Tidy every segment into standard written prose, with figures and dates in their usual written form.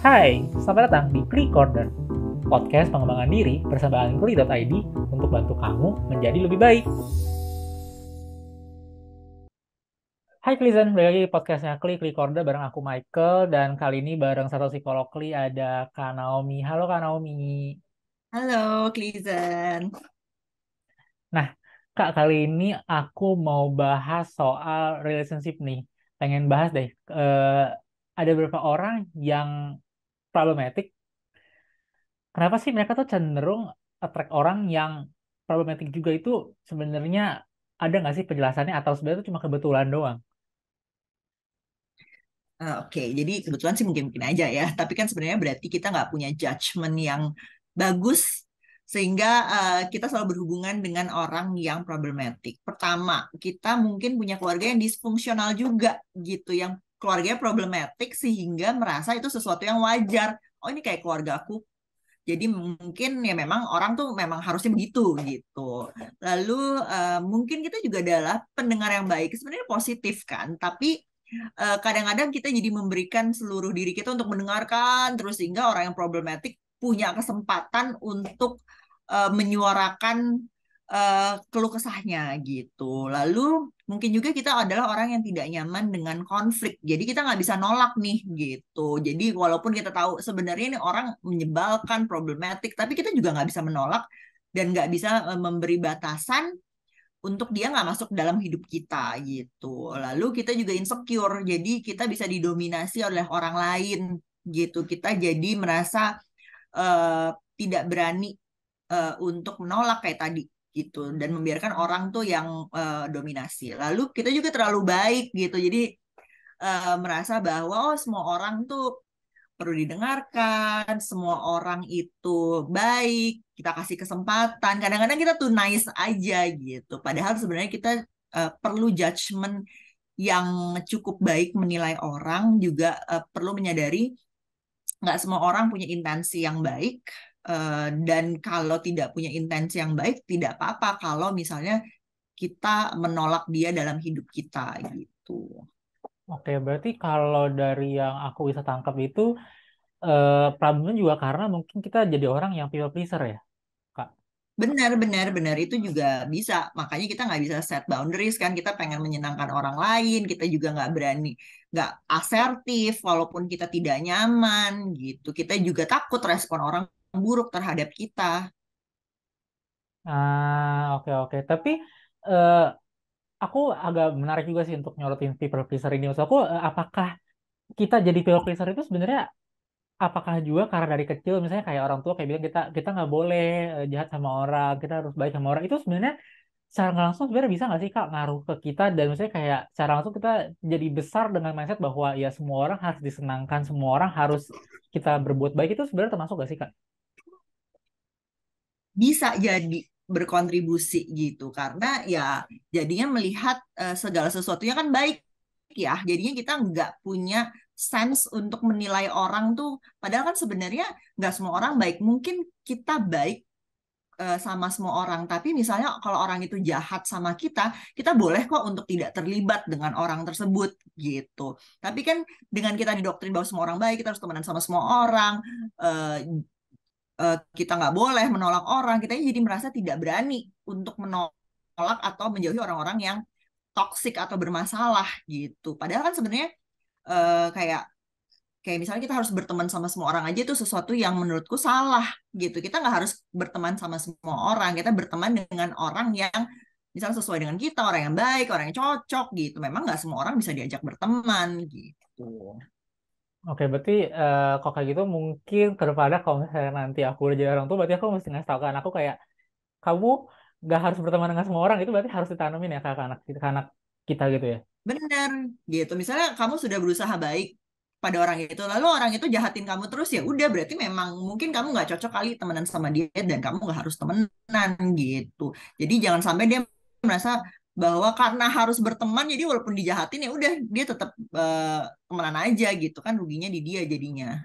Hai, selamat datang di Klik Corner, podcast pengembangan diri bersama Klik.id untuk bantu kamu menjadi lebih baik. Hai Klizen, balik lagi di podcastnya Klik Corner bareng aku Michael, dan kali ini bareng satu psikolog Kli ada Kak Naomi. Halo Kak Naomi. Halo, Klizen. Nah, Kak, kali ini aku mau bahas soal relationship nih. Pengen bahas deh, ada beberapa orang yang problematik. Kenapa sih mereka tuh cenderung attract orang yang problematik juga itu sebenarnya ada nggak sih penjelasannya atau sebenarnya itu cuma kebetulan doang? Oke, jadi kebetulan sih mungkin-mungkin aja ya. Tapi kan sebenarnya berarti kita nggak punya judgement yang bagus sehingga kita selalu berhubungan dengan orang yang problematik. Pertama, kita mungkin punya keluarga yang disfungsional juga gitu, yang keluarganya problematik sehingga merasa itu sesuatu yang wajar. Oh, ini kayak keluarga aku. Jadi mungkin ya memang orang tuh memang harusnya begitu gitu. Lalu mungkin kita juga adalah pendengar yang baik. Sebenarnya positif kan, tapi kadang-kadang kita jadi memberikan seluruh diri kita untuk mendengarkan terus sehingga orang yang problematik punya kesempatan untuk menyuarakan keluh kesahnya gitu. Lalu mungkin juga kita adalah orang yang tidak nyaman dengan konflik. Jadi kita nggak bisa nolak nih gitu. Jadi walaupun kita tahu sebenarnya ini orang menyebalkan, problematik, tapi kita juga nggak bisa menolak dan nggak bisa memberi batasan untuk dia nggak masuk dalam hidup kita gitu. Lalu kita juga insecure, jadi kita bisa didominasi oleh orang lain gitu. Kita jadi merasa eh, tidak berani untuk menolak kayak tadi gitu dan membiarkan orang tuh yang dominasi. Lalu kita juga terlalu baik gitu. Jadi merasa bahwa oh semua orang tuh perlu didengarkan, semua orang itu baik, kita kasih kesempatan. Kadang-kadang kita tuh nice aja gitu. Padahal sebenarnya kita perlu judgement yang cukup baik menilai orang, juga perlu menyadari nggak semua orang punya intensi yang baik. Dan kalau tidak punya intensi yang baik, tidak apa-apa kalau misalnya kita menolak dia dalam hidup kita gitu. Oke, berarti kalau dari yang aku bisa tangkap itu problemnya juga karena mungkin kita jadi orang yang people pleaser ya, Kak. Benar, benar, benar. Itu juga bisa. Makanya kita nggak bisa set boundaries kan. Kita pengen menyenangkan orang lain. Kita juga nggak berani, nggak asertif walaupun kita tidak nyaman gitu. Kita juga takut respon orang buruk terhadap kita. Oke oke. Tapi eh, aku agak menarik juga sih untuk nyorotin people pleaser ini. Maksud aku, apakah kita jadi people pleaser itu sebenarnya apakah juga karena dari kecil misalnya kayak orang tua kayak bilang kita kita nggak boleh jahat sama orang, kita harus baik sama orang, itu sebenarnya secara nggak langsung sebenarnya bisa nggak sih Kak ngaruh ke kita, dan misalnya kayak secara langsung kita jadi besar dengan mindset bahwa ya semua orang harus disenangkan, semua orang harus kita berbuat baik, itu sebenarnya termasuk nggak sih Kak? Bisa jadi berkontribusi gitu. Karena ya jadinya melihat segala sesuatunya kan baik ya. Jadinya kita nggak punya sense untuk menilai orang tuh. Padahal kan sebenarnya nggak semua orang baik. Mungkin kita baik sama semua orang. Tapi misalnya kalau orang itu jahat sama kita boleh kok untuk tidak terlibat dengan orang tersebut gitu. Tapi kan dengan kita didoktrin bahwa semua orang baik, kita harus temenan sama semua orang, eh, kita nggak boleh menolak orang, kita jadi merasa tidak berani untuk menolak atau menjauhi orang-orang yang toksik atau bermasalah gitu. Padahal kan sebenarnya kayak kayak misalnya kita harus berteman sama semua orang aja itu sesuatu yang menurutku salah gitu. Kita nggak harus berteman sama semua orang. Kita berteman dengan orang yang misalnya sesuai dengan kita, orang yang baik, orang yang cocok gitu. Memang nggak semua orang bisa diajak berteman gitu. Oke, berarti kalau kayak gitu mungkin ke depannya kalau misalnya nanti aku udah jadi orang tua, berarti aku mesti ngasih tahu ke anakku kayak kamu nggak harus berteman dengan semua orang, itu berarti harus ditanemin ya ke anak kita gitu ya. Bener gitu. Misalnya kamu sudah berusaha baik pada orang itu, lalu orang itu jahatin kamu terus ya udah berarti memang mungkin kamu nggak cocok kali temenan sama dia dan kamu nggak harus temenan gitu. Jadi jangan sampai dia merasa bahwa karena harus berteman jadi walaupun dijahatin ya udah dia tetap temenan aja gitu kan ruginya di dia jadinya.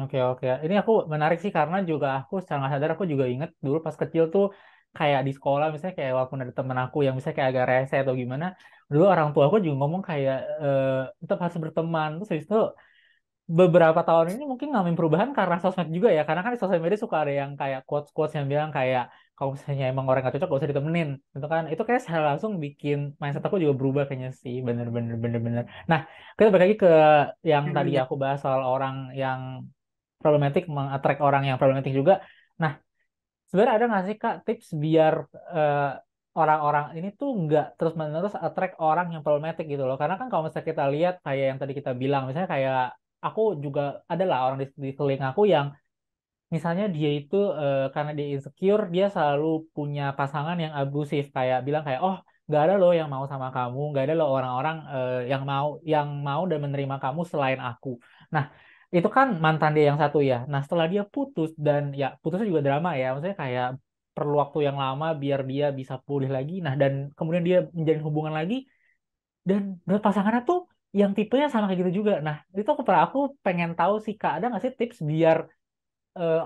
Oke oke, ini aku menarik sih karena juga aku secara nggak sadar aku juga inget dulu pas kecil tuh kayak di sekolah misalnya kayak walaupun ada temen aku yang misalnya kayak agak rese atau gimana, dulu orang tua aku juga ngomong kayak tetap harus berteman, terus habis itu beberapa tahun ini mungkin ngalamin perubahan karena sosmed juga ya. Karena kan di sosial media suka ada yang kayak quotes-quotes yang bilang kayak kalau misalnya emang orang gak cocok gak usah ditemenin. Itu kan itu kayak secara langsung bikin mindset aku juga berubah kayaknya sih. Bener-bener bener-bener. Nah, kita balik lagi ke yang tadi Benar-benar. aku bahas soal orang yang problematik meng-attract orang yang problematik juga. Nah, sebenarnya ada nggak sih Kak tips biar eh, orang-orang ini tuh nggak terus-menerus attract orang yang problematik gitu loh. Karena kan kalau misalnya kita lihat kayak yang tadi kita bilang, misalnya kayak aku juga ada lah orang di sekeliling aku yang misalnya dia itu karena dia insecure, dia selalu punya pasangan yang abusif kayak bilang kayak oh nggak ada loh yang mau sama kamu, nggak ada loh orang-orang yang mau dan menerima kamu selain aku. Nah itu kan mantan dia yang satu ya. Nah setelah dia putus dan ya putusnya juga drama ya, maksudnya kayak perlu waktu yang lama biar dia bisa pulih lagi. Nah dan kemudian dia menjalin hubungan lagi dan pasangannya tuh yang tipenya sama kayak gitu juga. Nah itu aku pengen tahu sih Kak ada nggak sih tips biar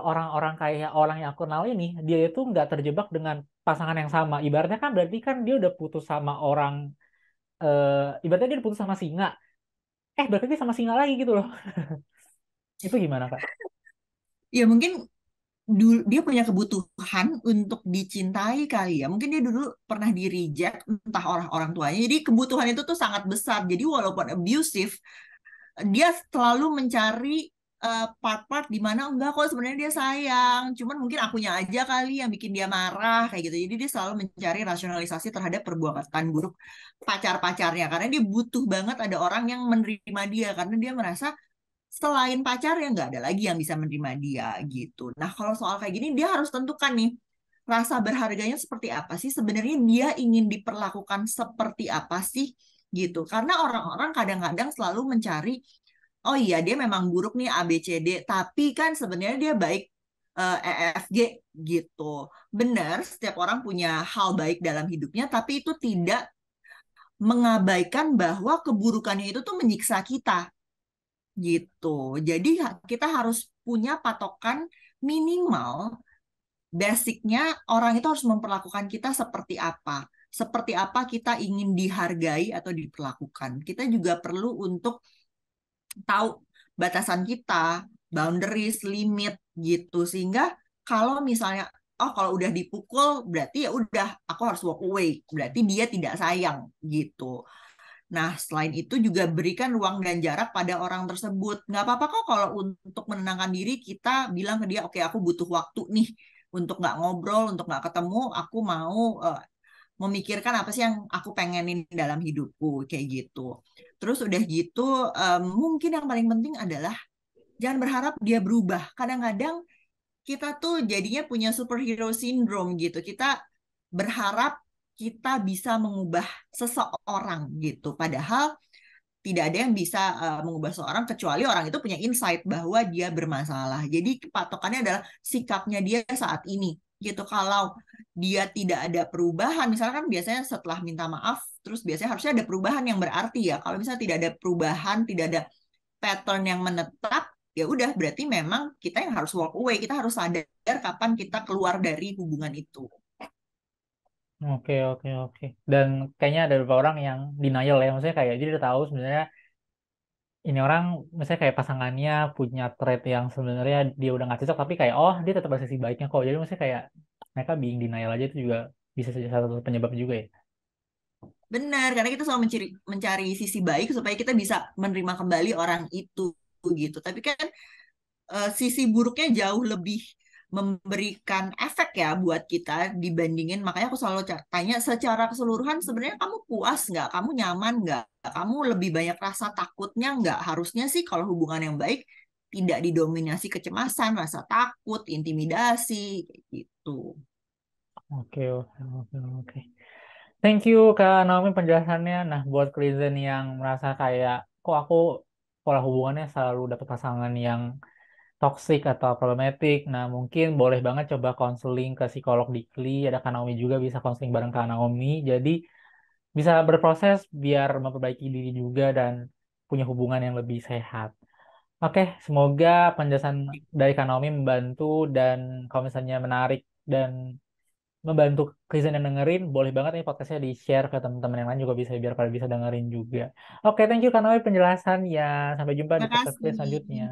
orang-orang kayak orang yang aku kenal ini dia itu nggak terjebak dengan pasangan yang sama ibaratnya kan berarti kan dia udah putus sama orang ibaratnya dia udah putus sama singa berarti dia sama singa lagi gitu loh itu gimana kak. Ya mungkin dulu dia punya kebutuhan untuk dicintai kali ya. Mungkin dia dulu pernah di reject entah orang-orang tuanya. Jadi kebutuhan itu tuh sangat besar. Jadi walaupun abusive, dia selalu mencari part-part di mana enggak kok sebenarnya dia sayang. Cuman mungkin akunya aja kali yang bikin dia marah kayak gitu. Jadi dia selalu mencari rasionalisasi terhadap perbuatan buruk pacar-pacarnya karena dia butuh banget ada orang yang menerima dia karena dia merasa selain pacar ya nggak ada lagi yang bisa menerima dia gitu. Nah kalau soal kayak gini dia harus tentukan nih rasa berharganya seperti apa sih sebenarnya dia ingin diperlakukan seperti apa sih gitu. Karena orang-orang kadang-kadang selalu mencari oh iya dia memang buruk nih A B C D tapi kan sebenarnya dia baik E F G gitu. Benar, setiap orang punya hal baik dalam hidupnya tapi itu tidak mengabaikan bahwa keburukannya itu tuh menyiksa kita gitu. Jadi kita harus punya patokan minimal basicnya orang itu harus memperlakukan kita seperti apa. Seperti apa kita ingin dihargai atau diperlakukan. Kita juga perlu untuk tahu batasan kita, boundaries, limit gitu. Sehingga kalau misalnya oh kalau udah dipukul berarti ya udah aku harus walk away. Berarti dia tidak sayang gitu. Nah, selain itu juga berikan ruang dan jarak pada orang tersebut. Nggak apa-apa kok kalau untuk menenangkan diri kita bilang ke dia, oke aku butuh waktu nih untuk nggak ngobrol, untuk nggak ketemu, aku mau memikirkan apa sih yang aku pengenin dalam hidupku, kayak gitu. Terus udah gitu, mungkin yang paling penting adalah jangan berharap dia berubah. Kadang-kadang kita tuh jadinya punya superhero syndrome gitu. Kita berharap kita bisa mengubah seseorang gitu. Padahal tidak ada yang bisa mengubah seseorang kecuali orang itu punya insight bahwa dia bermasalah. Jadi patokannya adalah sikapnya dia saat ini gitu. Kalau dia tidak ada perubahan, misalkan kan biasanya setelah minta maaf, terus biasanya harusnya ada perubahan yang berarti ya. Kalau misalnya tidak ada perubahan, tidak ada pattern yang menetap, ya udah berarti memang kita yang harus walk away. Kita harus sadar kapan kita keluar dari hubungan itu. Oke oke oke dan kayaknya ada beberapa orang yang denial ya maksudnya kayak dia udah tahu sebenarnya ini orang misalnya kayak pasangannya punya trait yang sebenarnya dia udah nggak cocok tapi kayak oh dia tetap ada sisi baiknya kok jadi maksudnya kayak mereka being denial aja itu juga bisa jadi salah satu penyebab juga ya. Benar, karena kita selalu mencari sisi baik supaya kita bisa menerima kembali orang itu gitu. Tapi kan sisi buruknya jauh lebih memberikan efek ya buat kita dibandingin. Makanya aku selalu tanya secara keseluruhan sebenarnya kamu puas nggak? Kamu nyaman nggak? Kamu lebih banyak rasa takutnya nggak? Harusnya sih kalau hubungan yang baik tidak didominasi kecemasan, rasa takut, intimidasi, kayak gitu. Oke oke oke oke. Thank you Kak Naomi penjelasannya. Nah, buat Cleazen yang merasa kayak, kok aku pola hubungannya selalu dapat pasangan yang toxic atau problematik. Nah, mungkin boleh banget coba konseling ke psikolog Dikli. Ada Kak Naomi juga bisa konseling bareng Kak Naomi. Jadi, bisa berproses biar memperbaiki diri juga dan punya hubungan yang lebih sehat. Oke, semoga penjelasan dari Kak Naomi membantu dan kalau misalnya menarik dan membantu Kristen yang dengerin, boleh banget nih podcastnya di-share ke teman-teman yang lain juga bisa biar kalian bisa dengerin juga. Oke, thank you Kak Noe penjelasan ya. Sampai jumpa di Terima podcast kasih. selanjutnya.